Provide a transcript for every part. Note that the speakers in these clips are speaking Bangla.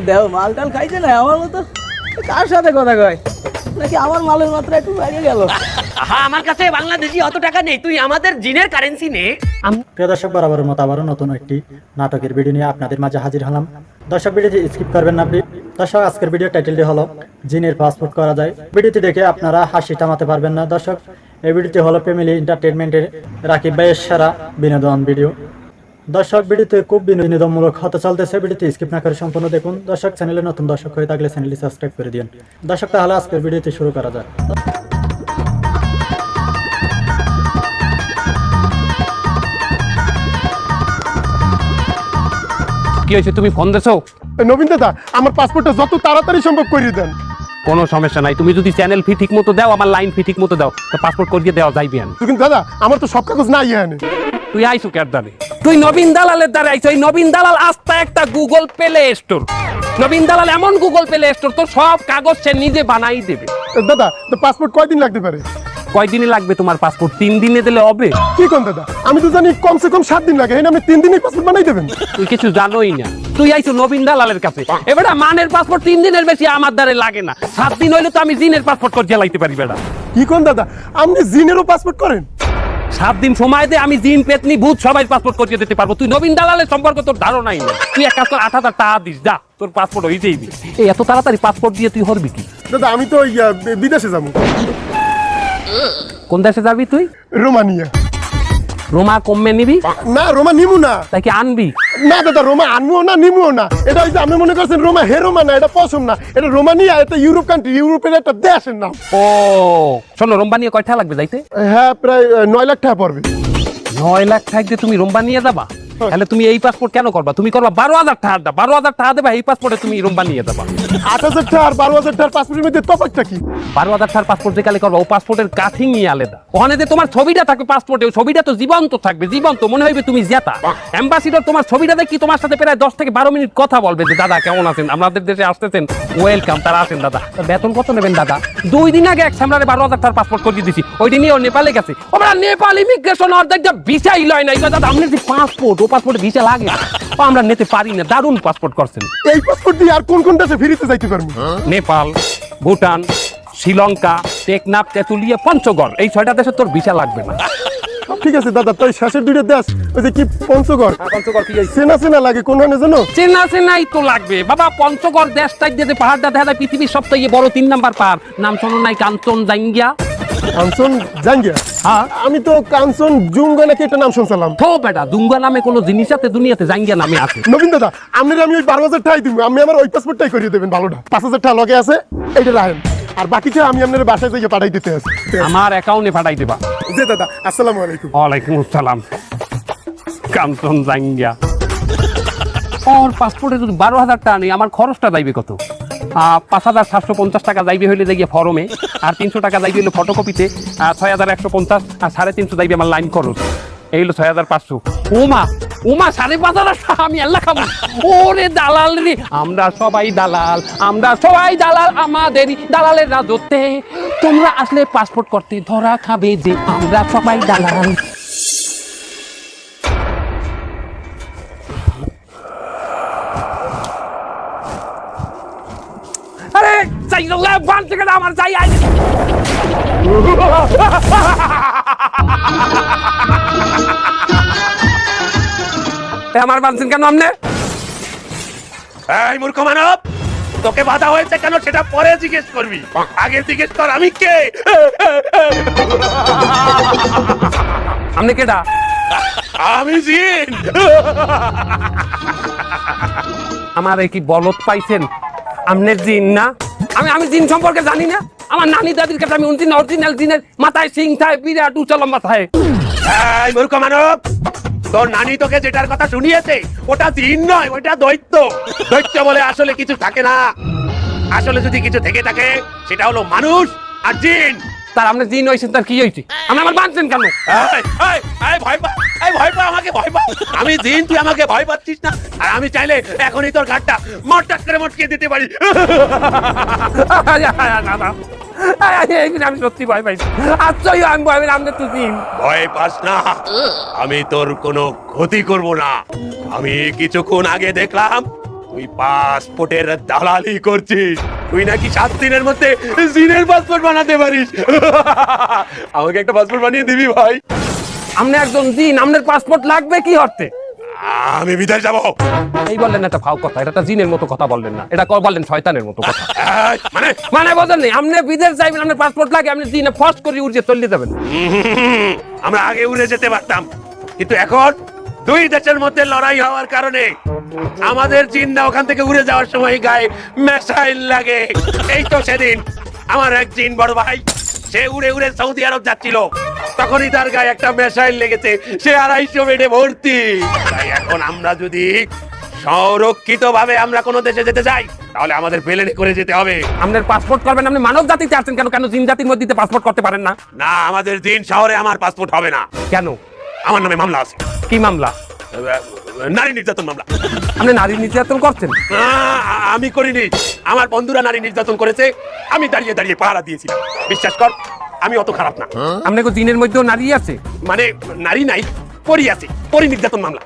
দেও মাল টাল খাইছে না আমার মতো? কার সাথে কথা কয় নাকি আমার মালের মাত্রা একটু বেড়ে গেল? হ্যাঁ, আমার কাছে বাংলাদেশি অত টাকা নেই, তুই আমাদের জিনের কারেন্সি নে। প্রিয় দর্শক, বরাবরের মতো আবারও নতুন একটি নাটকের ভিডিও নিয়ে আপনাদের মাঝে হাজির হলাম। দর্শক, ভিডিওটি স্কিপ করবেন না। দর্শক, আজকের ভিডিও টাইটেলটি হলো জিনের পাসপোর্ট করা যায়। ভিডিওটি দেখে আপনারা হাসি থামাতে পারবেন না। দর্শক, এই ভিডিওটি হলো ফ্যামিলি এন্টারটেনমেন্টের রাকিব ভাইয়ের সেরা বিনোদন ভিডিও। দর্শক, ভিডিওতে খুব বিনোদনমূলক হতে চলতেছে। ভিডিওটি স্কিপ না করে সম্পূর্ণ দেখুন। দর্শক, চ্যানেলে নতুন দর্শক হয়ে থাকলে চ্যানেলটি সাবস্ক্রাইব করে দিন। দর্শক, তাহলে আজকের ভিডিওটি শুরু করা যাক। কি হয়েছে, তুমি ফোন দেছো? নবীন দাদা, আমার পাসপোর্টটা যত তাড়াতাড়ি সম্ভব করিয়ে দেন। কোনো সমস্যা নাই, তুমি যদি চ্যানেল ফি ঠিক মতো দাও, আমার লাইন ফি ঠিক মতো দাও, তো পাসপোর্ট করিয়ে দেওয়া যাইবে। কিন্তু দাদা, আমার তো সব কাগজ নাই এখানে। তুই আইসো কার দ্বারে? তুই নবীন দালালের দ্বারে আইসো। এই নবীন দালাল আস্তা একটা গুগল প্লে স্টোর। নবীন দালাল এমন গুগল প্লে স্টোর, তোর সব কাগজ সে নিজে বানাই দেবে। দাদা, তো পাসপোর্ট কয়দিন লাগতে পারে? কয়দিনে লাগবে তোমার পাসপোর্ট? 3 দিনে দিলে হবে? কি কোন দাদা, আমি তো জানি কমসে কম 7 দিন লাগে। আপনি 3 দিনে পাসপোর্ট বানাই দেবেন? তুই কিছু জানোই না। তুই আইসো নবীন দালালের কাছে। এবারে মানের পাসপোর্ট 3 দিনের বেশি আমার দ্বারে লাগে না। 7 দিন হইলে তো আমি জিনের পাসপোর্ট করে জ্বালাইতে পারি। বেড়া, কি কোন দাদা, আপনি জিনেরও পাসপোর্ট করেন? 7 দিন সময় দে, আমি জিন পেতনি ভূত সবাই পাসপোর্ট করিয়ে দিতে পারবো। তুই নবীন দালালের সম্পর্কে তোর ধারণাই না। তুই এক কাজ কর, 8,000 টাকা দিস, যা তোর পাসপোর্ট হয়ে যাইবি। এই এত তাড়াতাড়ি পাসপোর্ট দিয়ে তুই হরবি কি? দাদা, আমি তো বিদেশে যাবো। কোন দেশে যাবি তুই? রোমানিয়া। রোমা কমে নিবি? না, রোমা নিমু না। তাই কি আনবি? না দাদা, রোমা আনবো না, নিমুও না। এটা হচ্ছে আপনি মনে করছেন রোমা হেরোমা না, এটা পশম না, এটা রোমানিয়া। এটা ইউরোপ কান্ট্রি, ইউরোপের একটা দেশের নাম। ও শোনো, রোম্বা নিয়ে কয়টা লাগবে যাইতে? হ্যাঁ, প্রায় 9 লাখ টাকা পড়বে। 9 লাখ টাকা দিয়ে তুমি রোম্বা নিয়ে যাবা? তাহলে তুমি এই পাসপোর্ট কেন করবা? তুমি করবা 12,000 টাকা। 12,000 টাকা দেবা, এই পাসপোর্টে তুমি রোম্বা নিয়ে যাবা। 8,000 টাকা আর 12,000 টাকার পাসপোর্টের মধ্যে তফাৎটা কি? 12,000 টাকার পাসপোর্ট যে কালে করবা, ও পাসপোর্টের কাঠিংই আলাদা। ওখানে যে তোমার ছবিটা থাকবে পাসপোর্টে, ওই ছবিটা তো জীবন্ত থাকবে, জীবন্ত মনে হইবে তুমি জেতা। অ্যাম্বাসিডর তোমার ছবিটা দেখি তোমার সাথে প্রায় 10 থেকে 12 মিনিট কথা বলবে যে দাদা কেমন আছেন, আমাদের দেশে আসতেছেন, ওয়েলকাম, তারা আছেন দাদা। বেতন কত নেবেন দাদা? 2 দিন আগে এক সামরারে 12,000 টাকার পাসপোর্ট করিয়ে দিছি। ওই দিনই ও নেপালে গেছে। ওরা নেপাল ইমিগ্রেশন অর্ধেকটা ভিসাই লয় নাই। দাদা আপনার যে পাসপোর্ট, ও পাসপোর্টে ভিসা লাগে, আমরা নিতে পারি না। দারুণ পাসপোর্ট করছেন। এই পাসপোর্ট দিয়ে আর কোন কোন দেশে ফিরিতে যাইতে পারবো? নেপাল, ভুটান, শ্রীলঙ্কা, টেকনাফ, তেঁতুলিয়া, পঞ্চগড়, এই 6টা দেশে তোর ভিসা লাগবে না। ঠিক আছে দাদা, তাই শেষের 2টা দেশ, ওই যে কি পঞ্চগড়, চেনা চেনা লাগে কোন হানে জানো? চেনা চেনাই তো লাগবে বাবা। পঞ্চগড় দেশটাই যে পাহাড়টা দেখা যায় পৃথিবীর সবথেকে বড় 3 নাম্বার পাহাড়, নাম শোনো নাই? কাঞ্চনজঙ্ঘা। কাঞ্চন জাঙ্গিয়া? হ্যাঁ, আমি তো কাঞ্চন জুঙ্গা নাকি একটা নাম শুনছিলাম। থো বেটা, দুঙ্গা নামে কোনো জিনিস আছে দুনিয়াতে? জাঙ্গিয়া নামে আছে। নবীন দাদা, আপনার আমি ওই 12,000 টাকাই দিব। আমি আমার ওই পাসপোর্টটাই করিয়ে দেবেন ভালোটা। 5,000 টাকা লগে আছে, এইটা রাখেন। আর বাকিটা আমি আপনার বাসায় যাইয়ে পাঠাই দিতে আছি। আমার অ্যাকাউন্টে পাঠাই দেবা। জি দাদা, আসসালামু আলাইকুম। ওয়ালাইকুম আসসালাম। কাঞ্চনজঙ্ঘা ওর পাসপোর্টে যদি 12,000 টাকা নেই, আমার খরচটা যাইবে কত? 5,750 টাকা যাইবে হইলে যাইবে ফরমে, আর 300 টাকা যাইবে হইলে ফটোকপিতে, 6,150, আর 350 যাইবে আমার লাইন খরচ। এই হলো 6,500। ওমা 5,500 টাকা আমি আল্লাহ খাবো। ওরে দালাল রে, আমরা সবাই দালাল, আমরা সবাই দালাল, আমাদেরই দালালের রাজত্বে। তোমরা আসলে পাসপোর্ট করতে ধরা খাবে যে আমরা সবাই দালাল। আরে যাই বান থেকে আমার যাই আমার বানছেন কেন আপনি? এই মূর্খ মানব, তোকে বাধা হয়েছে কেন সেটা পরে জিজ্ঞেস করবি, আগে জিজ্ঞেস কর আমি কে। আপনি কেডা? আমি জিন। আমার কি বলত পাইছেন? আমনের জিন না? আমি জিন সম্পর্কে জানি না? আমার নানি দাদির কাছে আমি অরিজিনাল জিনের মাথায় সিং থাকে, বিরাট উঁচা লম্বা থাকে। এই মূর্খ মানব, তোর নানি তোকে যেটার কথা শুনিয়েছে ওটা জিন নয়, ওটা দৈত্য। দৈত্য বলে আসলে কিছু থাকে না। আসলে যদি কিছু থেকে থাকে সেটা হলো মানুষ আর জিন। তার আপনি জিন হয়েছেন, তার কি হয়েছে? আপনি আমার বানছেন কেন? ভয় পা আমাকে, ভয় পা। আমি জিন, তুই আমাকে ভয় পাচ্ছিস না? আর আমি চাইলে এখনই তোর ঘাটটা মটকাট করে মটকিয়ে দিতে পারি। আমি সত্যি ভয় পাইছি। আশ্চর্য, আমি ভয় পাই। আপনি তো জিন। ভয় পাস না, আমি তোর কোনো ক্ষতি করব না। আমি কিছুক্ষণ আগে দেখলাম তুই পাসপোর্টের দালালি করছিস, তুই নাকি 7 দিনের মধ্যে জিনের পাসপোর্ট বানাতে পারিস। আমাকে একটা পাসপোর্ট বানিয়ে দিবি ভাই? আপনি একজন জিন, আপনার পাসপোর্ট লাগবে কি হতে? আমি বিদেশ যাবো। এই বললেন একটা ফাও কথা, এটা একটা জিনের মতো কথা বললেন না, এটা বললেন শয়তানের মতো কথা। মানে মানে বোঝেন নি, আপনি বিদেশ যাইবেন, আপনার পাসপোর্ট লাগে, আপনি জিনে ফার্স্ট করে উড়ে চলে যাবেন। আমরা আগে উড়ে যেতে পারতাম, কিন্তু এখন 2 দেশের মধ্যে লড়াই হওয়ার কারণে আমাদের জিনরা ওখান থেকে উড়ে যাওয়ার সময় গায়ে মিসাইল লাগে। এই তো সেদিন আমার এক জিন বড় ভাই, সে উড়ে উড়ে সৌদি আরব যাচ্ছিল, তখনই তার গায়ে একটা মিসাইল লেগেছে, সে 250 বেডে ভর্তি। তাই এখন আমরা যদি সংরক্ষিত ভাবে আমরা কোনো দেশে যেতে চাই, তাহলে আমাদের প্লেনে করে যেতে হবে। আপনার পাসপোর্ট করবেন, আপনি মানব জাতিতে আছেন কেন? কেন জিন জাতির মধ্যে পাসপোর্ট করতে পারেন না? না, আমাদের জিন শহরে আমার পাসপোর্ট হবে না। কেন? আমার নামে মামলা আছে। কি মামলা? নারী নির্যাতন মামলা। আপনি নারী নির্যাতন করছেন? না, আমি করিনি, আমার বন্ধুরা নারী নির্যাতন করেছে, আমি দাঁড়িয়ে দাঁড়িয়ে পাহারা দিয়েছিলাম। বিশ্বাস কর, আমি অত খারাপ না। আপনি কি জিনের মধ্যেও নারী আছে? মানে নারী নাই, পরি আছে, পরি নির্যাতন মামলা।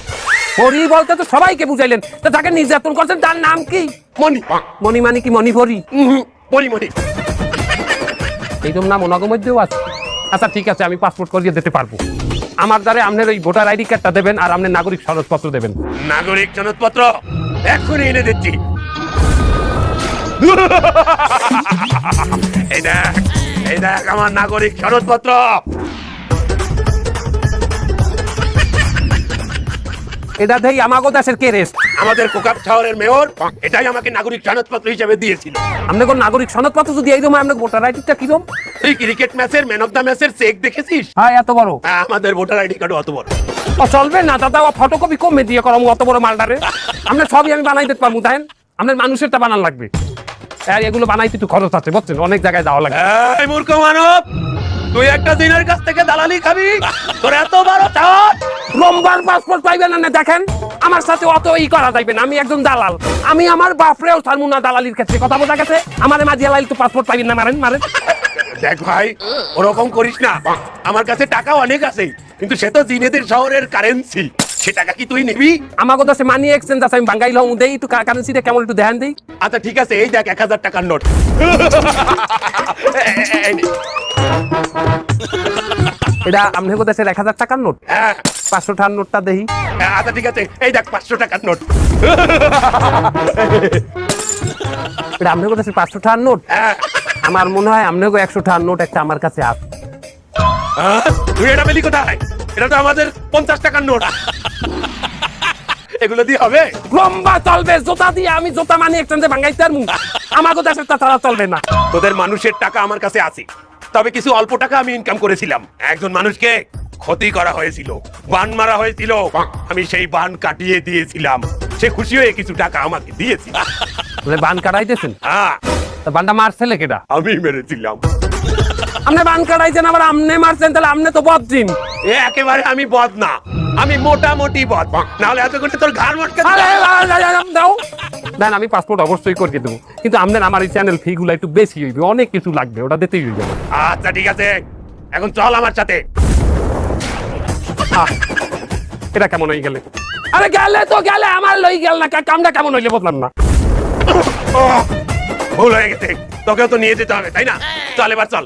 পরি বলতে তো সবাইকে বুঝাইলেন, তো যাকে নির্যাতন করছেন তার নাম কি? মনি। মণি মানে কি মণি পরি? পরি মনি। এইরকম নাম ওনাগো মধ্যেও আছে। আচ্ছা ঠিক আছে, আমি পাসপোর্ট করিয়ে দিতে পারবো। আমার দ্বারা আপনার ওই ভোটার আইডি কার্ডটা দেবেন আর আপনার নাগরিক সনদপত্র দেবেন। নাগরিক সনদপত্র এক্ষুনি এনে দিচ্ছি। এই দেখ, এই দেখ আমার নাগরিক সনদপত্র। এটা দেখি আমাগো দেশের কে রেস্ট? আমাদের কোকাপ শহরের মেয়র এটাই আমাকে নাগরিক সনদপত্র হিসেবে দিয়েছিল। আপনি কোন নাগরিক সনদপত্র যদি এইরকম, আপনার ভোটার আইডিটা কিরকম? এই ক্রিকেট ম্যাচের ম্যান অফ দ্য ম্যাচের চেক দেখেছিস? হ্যাঁ, এত বড়। আমাদের ভোটার আইডি কার্ড অত বড়। ও চলবে না দাদা, ও ফটোকপি কমে দিয়ে করাম অত বড় মালটারে। আপনার সবই আমি বানাই দিতে পারবো, দেখেন আপনার মানুষেরটা বানান লাগবে। আর এগুলো বানাইতে একটু খরচ আছে, বুঝছেন, অনেক জায়গায় যাওয়া লাগে। এই মূর্খ মানব, তুই একটা দিনের কাছ থেকে দালালি খাবি? তোর এত বড় চাপ? লম্বার পাসপোর্ট পাইবেন না? দেখেন আমার সাথে অত ই করা যাইবে না, আমি একজন দালাল। আমি আমার বাপরেও ছাড়বো না দালালির ক্ষেত্রে, কথা বোঝা গেছে? আমার মাঝি লাইল তো পাসপোর্ট পাইবেন না, মারেন মারেন। দেখ ভাই, ওরকম করিস না, আমার কাছে টাকা অনেক আছে, কিন্তু সে তো জিনেদের শহরের কারেন্সি, সে টাকা কি তুই নিবি? আমাকে কাছে মানি এক্সচেঞ্জ আছে, আমি বাঙ্গাইল হম দেই, একটু কারেন্সিটা কেমন একটু ধ্যান দেই। আচ্ছা ঠিক আছে, এই দেখ 1000 টাকার নোট। এটা আপনাকে দেশের 1000 টাকার নোট? হ্যাঁ। 500 টাকার নোটটা দেখি। আচ্ছা ঠিক আছে, এই দেখ 500 টাকার নোট। এটা আপনাকে দেশের 500 টাকার নোট? হ্যাঁ। আমার মনে হয় আপনাকে 100 টাকার নোট একটা আমার কাছে আছে। তুই এটা পেলি কোথায়? এটা তো আমাদের 50 টাকার নোট। এগুলো দিয়ে হবে? লম্বা চলবে, জোতা দিয়ে আমি জোতা মানি এক্সচেঞ্জে ভাঙাইতে পারবো, আমাকে দেশের তারা চলবে না। তোদের মানুষের টাকা আমার কাছে আছে, তবে কিছু অল্প টাকা আমি ইনকাম করেছিলাম। একজন মানুষকে ক্ষতি করা হয়েছিল, বান মারা হয়েছিল, আমি সেই বান কাটিয়ে দিয়েছিলাম, সে খুশি হয়ে কিছু টাকা আমাকে দিয়েছিল। বান কাটাইতেছেন? হ্যাঁ। তা বানটা মারছেলে কেডা? আমি মেরেছিলাম। আপনি বান কাটাইছেন আবার আপনি মারছেন, তাহলে আপনি তো বদজিন। একেবারে আমি বদ না, আমি মোটামুটি বদ, নাহলে এত করে তোর ঘাড় মটকে দাও দেন, আমি পাসপোর্ট অবশ্যই করে দেবো, কিন্তু আপনার আমার এই চ্যানেল ফি গুলো একটু বেশি হইবে, অনেক কিছু লাগবে, ওটা দিতেই হইবে। আচ্ছা ঠিক আছে, এখন চল আমার সাথে। এটা কেমন হয়ে গেলে? আরে গেলে তো গেলে, আমার লই গেল না, কামটা কেমন হইলে বললাম না। ভুল হয়ে গেছে, তোকেও তো নিয়ে যেতে হবে তাই না? চল এবার চল।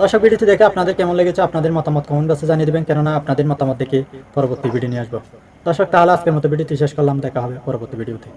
দর্শক ভিডিওটি দেখে আপনাদের কেমন লেগেছে আপনাদের মতামত কমেন্ট বক্সে জানিয়ে দেবেন, কেননা আপনাদের মতামত দেখে পরবর্তী ভিডিও নিয়ে আসবো। দর্শক তাহলে আজকের মতো ভিডিওটি শেষ করলাম, দেখা হবে পরবর্তী ভিডিওতে।